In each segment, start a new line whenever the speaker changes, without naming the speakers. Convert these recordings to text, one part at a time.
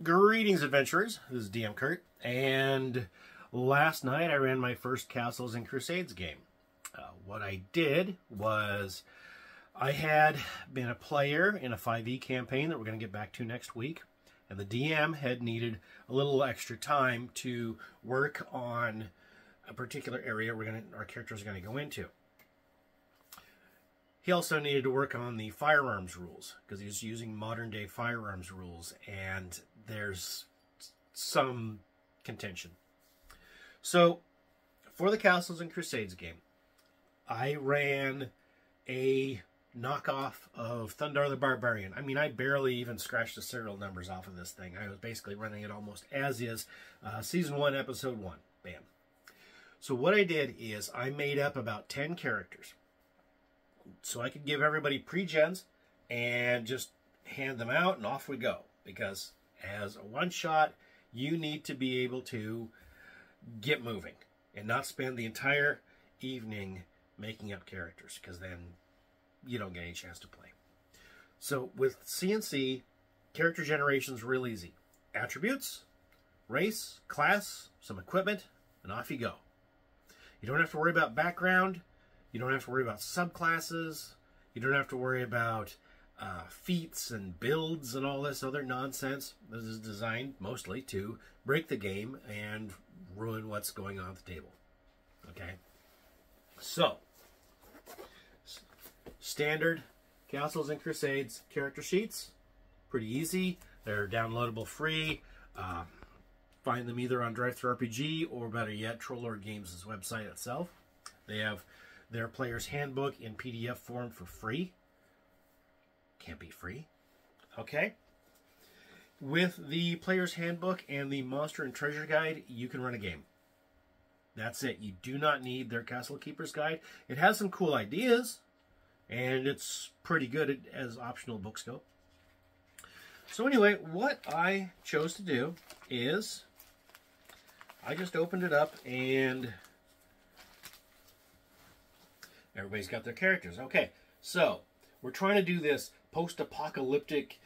Greetings, adventurers. This is DM Kurt, and last night I ran my first Castles and Crusades game. What I did was I had been a player in a 5e campaign that we're going to get back to next week, and the DM had needed a little extra time to work on a particular area our characters are going to go into. He also needed to work on the firearms rules, because he was using modern-day firearms rules, and there's some contention. So, for the Castles and Crusades game, I ran a knockoff of Thundar the Barbarian. I mean, I barely even scratched the serial numbers off of this thing. I was basically running it almost as is. Season 1, Episode 1. Bam. So what I did is I made up about 10 characters, so I could give everybody pre-gens and just hand them out and off we go. Because as a one-shot, you need to be able to get moving and not spend the entire evening making up characters, because then you don't get any chance to play. So with CNC, character generation is real easy. Attributes, race, class, some equipment, and off you go. You don't have to worry about background. You don't have to worry about subclasses. You don't have to worry about feats and builds and all this other nonsense. This is designed mostly to break the game and ruin what's going on at the table. Okay? So, standard Castles and Crusades character sheets. Pretty easy. They're downloadable free. Find them either on DriveThruRPG or, better yet, Trollord Games' website itself. They have their player's handbook in PDF form for free. Can't be free. Okay. With the player's handbook and the monster and treasure guide, you can run a game. That's it. You do not need their Castle Keeper's Guide. It has some cool ideas, and it's pretty good as optional books go. So anyway, what I chose to do is I just opened it up and everybody's got their characters. Okay, so we're trying to do this post-apocalyptic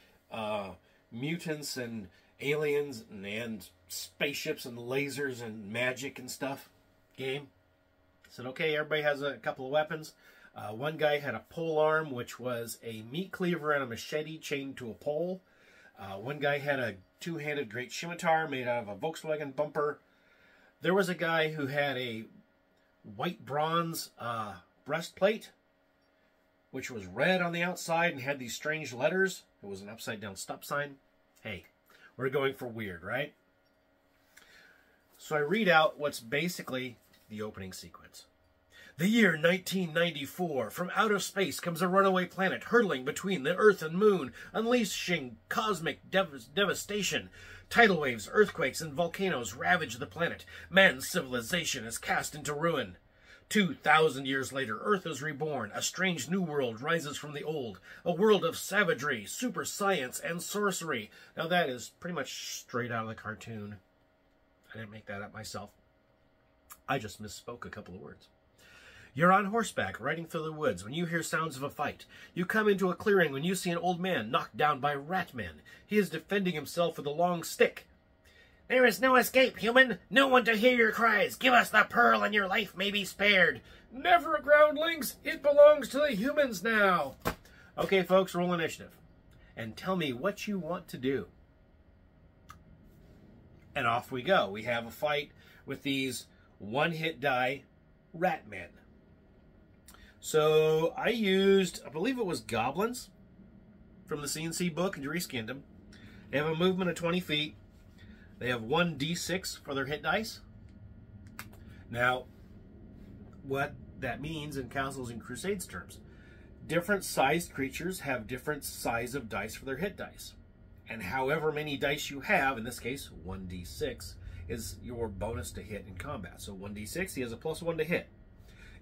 mutants and aliens and spaceships and lasers and magic and stuff game. I said, okay, everybody has a couple of weapons. One guy had a pole arm, which was a meat cleaver and a machete chained to a pole. One guy had a two-handed great scimitar made out of a Volkswagen bumper. There was a guy who had a white bronze breastplate, which was red on the outside and had these strange letters. It was an upside-down stop sign. Hey, we're going for weird, right? So I read out what's basically the opening sequence. The year 1994. From outer space comes a runaway planet hurtling between the Earth and Moon, unleashing cosmic devastation. Tidal waves, earthquakes, and volcanoes ravage the planet. Man's civilization is cast into ruin. 2,000 years later, Earth is reborn. A strange new world rises from the old. A world of savagery, super science, and sorcery. Now that is pretty much straight out of the cartoon. I didn't make that up myself. I just misspoke a couple of words. You're on horseback, riding through the woods, when you hear sounds of a fight. You come into a clearing when you see an old man knocked down by rat men. He is defending himself with a long stick. There is no escape, human. No one to hear your cries. Give us the pearl and your life may be spared. Never, groundlings. It belongs to the humans now. Okay, folks, roll initiative. And tell me what you want to do. And off we go. We have a fight with these one-hit die rat men. So I used, I believe it was goblins from the CNC book, and reskinned them. They have a movement of 20 feet. They have 1d6 for their hit dice. Now, what that means in Castles and Crusades terms, different sized creatures have different size of dice for their hit dice. And however many dice you have, in this case 1d6, is your bonus to hit in combat. So 1d6, he has a +1 to hit.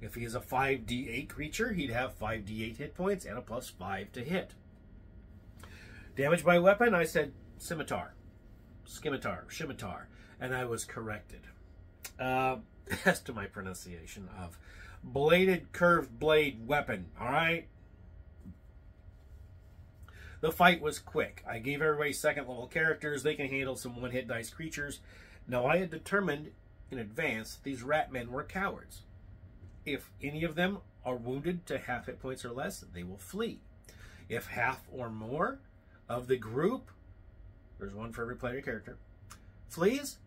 If he is a 5d8 creature, he'd have 5d8 hit points and a +5 to hit. Damage by weapon, I said scimitar, scimitar, and I was corrected. As to my pronunciation of bladed curved blade weapon, all right? The fight was quick. I gave everybody second level characters. They can handle some one-hit dice creatures. Now, I had determined in advance these rat men were cowards. If any of them are wounded to half hit points or less, they will flee. If half or more of the group, there's one for every player character, flees,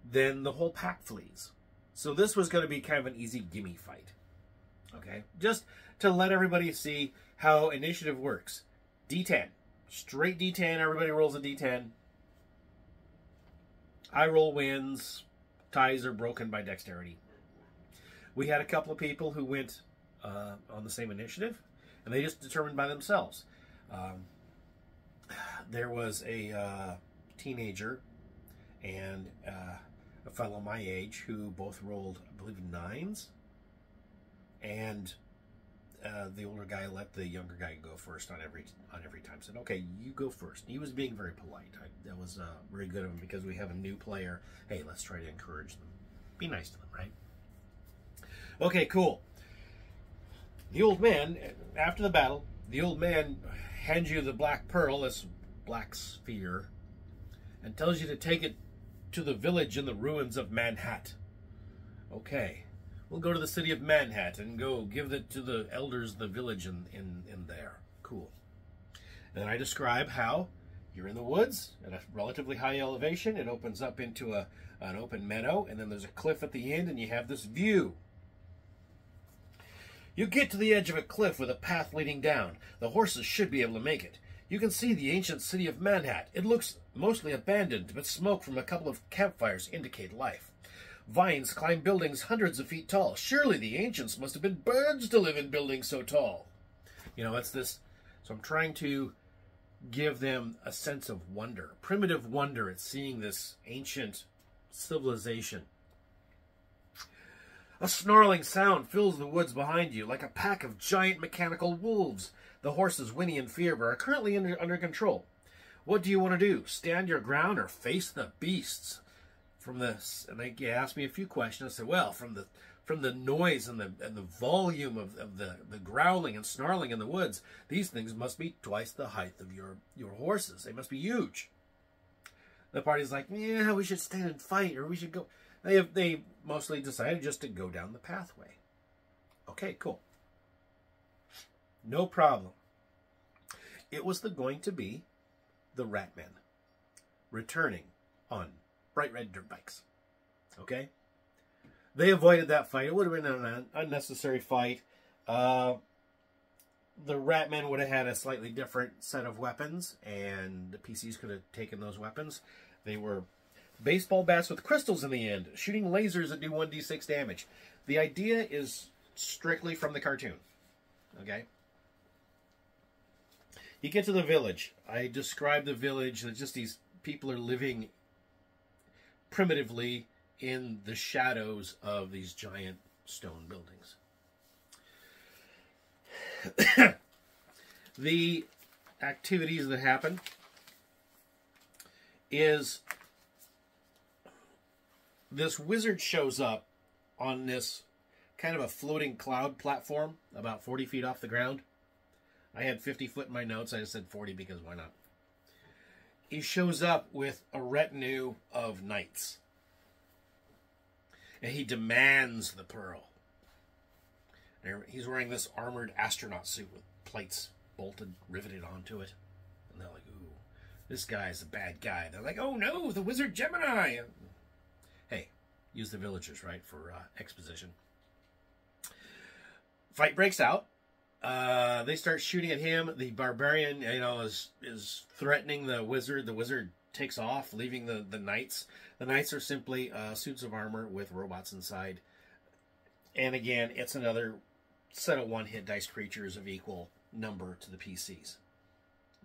then the whole pack flees. So this was going to be kind of an easy gimme fight. Okay, just to let everybody see how initiative works. D10. Straight D10, everybody rolls a D10. I roll wins. Ties are broken by dexterity. We had a couple of people who went on the same initiative, and they just determined by themselves. There was a teenager and a fellow my age who both rolled, I believe, 9s. And the older guy let the younger guy go first on every time. Said, "Okay, you go first." He was being very polite. That was very good of him because we have a new player. Hey, let's try to encourage them. Be nice to them, right? Okay, cool. The old man, after the battle, the old man hands you the black pearl, this black sphere, and tells you to take it to the village in the ruins of Manhat. Okay. We'll go to the city of Manhat and go give it to the elders of the village in there. Cool. And I describe how you're in the woods at a relatively high elevation. It opens up into an open meadow, and then there's a cliff at the end, and you have this view. You get to the edge of a cliff with a path leading down. The horses should be able to make it. You can see the ancient city of Manhat. It looks mostly abandoned, but smoke from a couple of campfires indicate life. Vines climb buildings hundreds of feet tall. Surely the ancients must have been birds to live in buildings so tall. You know, it's this. So I'm trying to give them a sense of wonder, primitive wonder at seeing this ancient civilization. A snarling sound fills the woods behind you, like a pack of giant mechanical wolves. The horses whinny in fear, but are currently under control. What do you want to do? Stand your ground or face the beasts? From this, and they asked me a few questions. I said, well, from the noise and the volume of the growling and snarling in the woods, these things must be twice the height of your horses. They must be huge. The party's like, yeah, we should stand and fight, or we should go. They mostly decided just to go down the pathway. Okay, cool. No problem. It was going to be the Rat Men returning on bright red dirt bikes. Okay? They avoided that fight. It would have been an unnecessary fight. The Rat Men would have had a slightly different set of weapons, and the PCs could have taken those weapons. They were baseball bats with crystals in the end, shooting lasers that do 1d6 damage. The idea is strictly from the cartoon. Okay? You get to the village. I describe the village that just these people are living primitively in the shadows of these giant stone buildings. The activities that happen is this wizard shows up on this kind of a floating cloud platform about 40 feet off the ground. I had 50 foot in my notes. I just said 40 because why not? He shows up with a retinue of knights. And he demands the pearl. He's wearing this armored astronaut suit with plates bolted, riveted onto it. And they're like, ooh, this guy's a bad guy. They're like, oh no, the wizard Gemini. Hey, use the villagers, right, for exposition. Fight breaks out. They start shooting at him. The barbarian, is threatening the wizard. The wizard takes off, leaving the knights. The knights are simply suits of armor with robots inside. And again, it's another set of one-hit dice creatures of equal number to the PCs.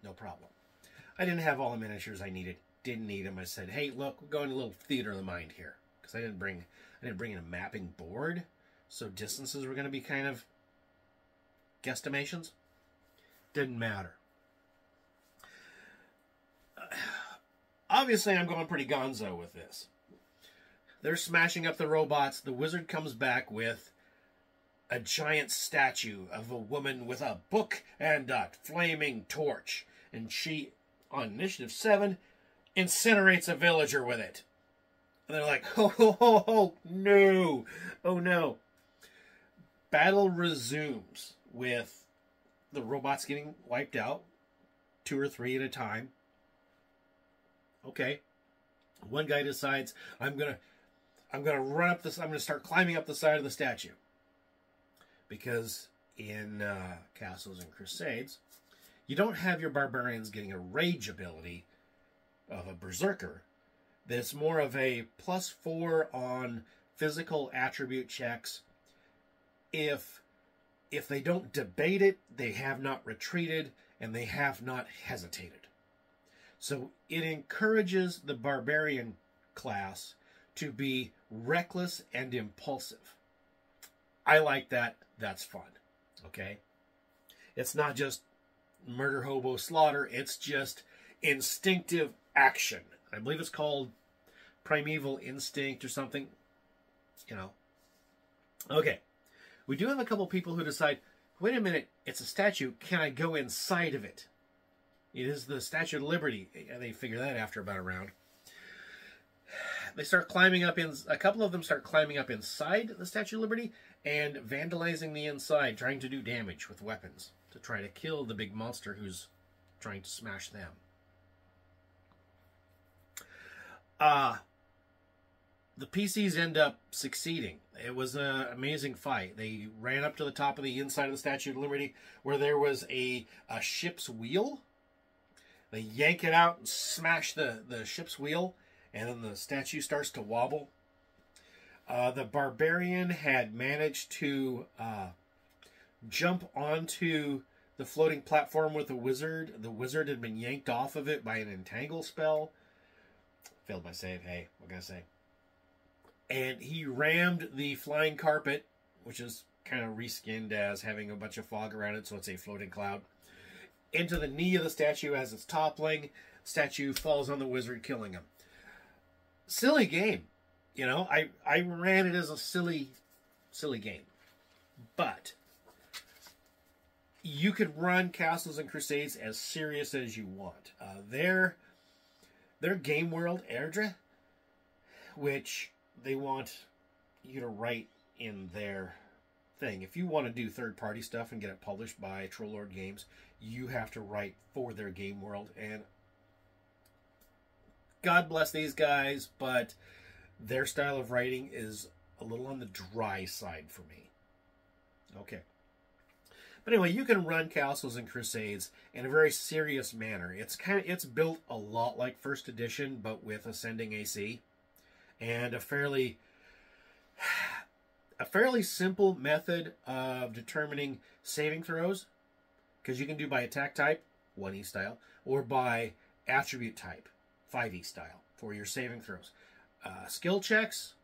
No problem. I didn't have all the miniatures I needed. Didn't need them. I said, hey, look, we're going to a little theater of the mind here. Because I didn't bring in a mapping board. So distances were going to be kind of guesstimations. Didn't matter. Obviously, I'm going pretty gonzo with this. They're smashing up the robots. The wizard comes back with a giant statue of a woman with a book and a flaming torch. and she, on initiative 7, incinerates a villager with it. And they're like, oh, no. Oh, no. Battle resumes with the robots getting wiped out, 2 or 3 at a time. Okay. One guy decides, I'm gonna run up this. I'm gonna start climbing up the side of the statue, because in Castles and Crusades, you don't have your barbarians getting a rage ability of a berserker. That's more of a +4 on physical attribute checks. If they don't debate it, they have not retreated, and they have not hesitated. So it encourages the barbarian class to be reckless and impulsive. I like that. That's fun. Okay? It's not just murder, hobo, slaughter. It's just instinctive action. I believe it's called primeval instinct or something. You know. Okay. We do have a couple people who decide, wait a minute, it's a statue. Can I go inside of it? It is the Statue of Liberty. And they figure that after about a round. They start climbing up in. A couple of them start climbing up inside the Statue of Liberty and vandalizing the inside, trying to do damage with weapons to try to kill the big monster who's trying to smash them. The PCs end up succeeding. It was an amazing fight. They ran up to the top of the inside of the Statue of Liberty where there was a ship's wheel. They yank it out and smash the ship's wheel, and then the statue starts to wobble. The barbarian had managed to jump onto the floating platform with the wizard. The wizard had been yanked off of it by an entangle spell. Failed my save. Hey, what can I say? And he rammed the flying carpet, which is kind of reskinned as having a bunch of fog around it, so it's a floating cloud, into the knee of the statue as it's toppling. Statue falls on the wizard, killing him. Silly game. You know, I ran it as a silly game. But you could run Castles and Crusades as serious as you want. Their game world, Erdre, which they want you to write in their thing. If you want to do third-party stuff and get it published by Trollord Games, you have to write for their game world. And God bless these guys, but their style of writing is a little on the dry side for me. Okay. But anyway, you can run Castles and Crusades in a very serious manner. It's built a lot like First Edition, but with ascending AC, and a fairly simple method of determining saving throws, because you can do by attack type, 1E style, or by attribute type, 5E style, for your saving throws. Skill checks,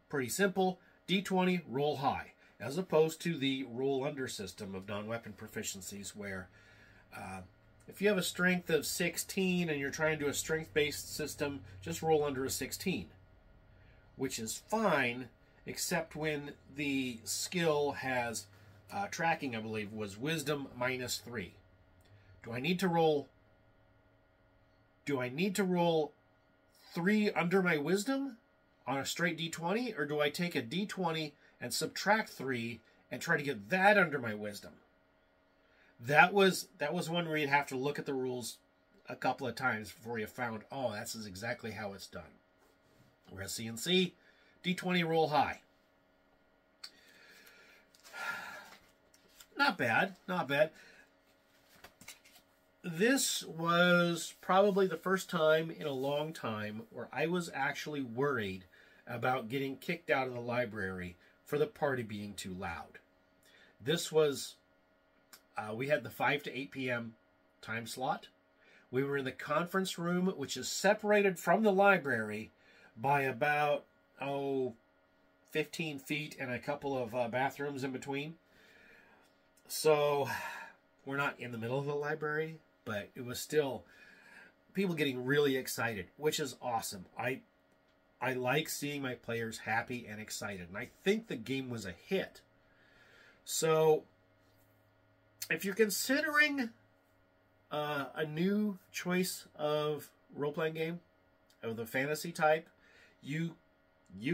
pretty simple. D20, roll high, as opposed to the roll under system of non-weapon proficiencies, where if you have a strength of 16 and you're trying to do a strength-based system, just roll under a 16, which is fine, except when the skill has tracking, I believe, was wisdom -3. Do I need to roll 3 under my wisdom on a straight D20, or do I take a D20 and subtract 3 and try to get that under my wisdom? That was one where you'd have to look at the rules a couple of times before you found, oh, that's exactly how it's done. Whereas CNC, D20 roll high. Not bad, not bad. This was probably the first time in a long time where I was actually worried about getting kicked out of the library for the party being too loud. This was, we had the 5 to 8 p.m. time slot. We were in the conference room, which is separated from the library by about, 15 feet and a couple of bathrooms in between. So we're not in the middle of the library, but it was still people getting really excited, which is awesome. I like seeing my players happy and excited, and I think the game was a hit. So if you're considering a new choice of role-playing game of the fantasy type, you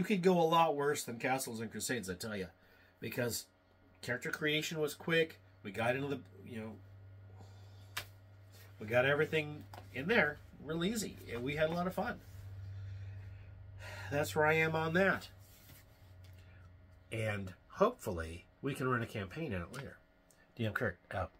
could go a lot worse than Castles and Crusades, I tell you, because character creation was quick. We got into the, we got everything in there real easy, and we had a lot of fun. That's where I am on that. And hopefully we can run a campaign in it later. DM Kirk, out.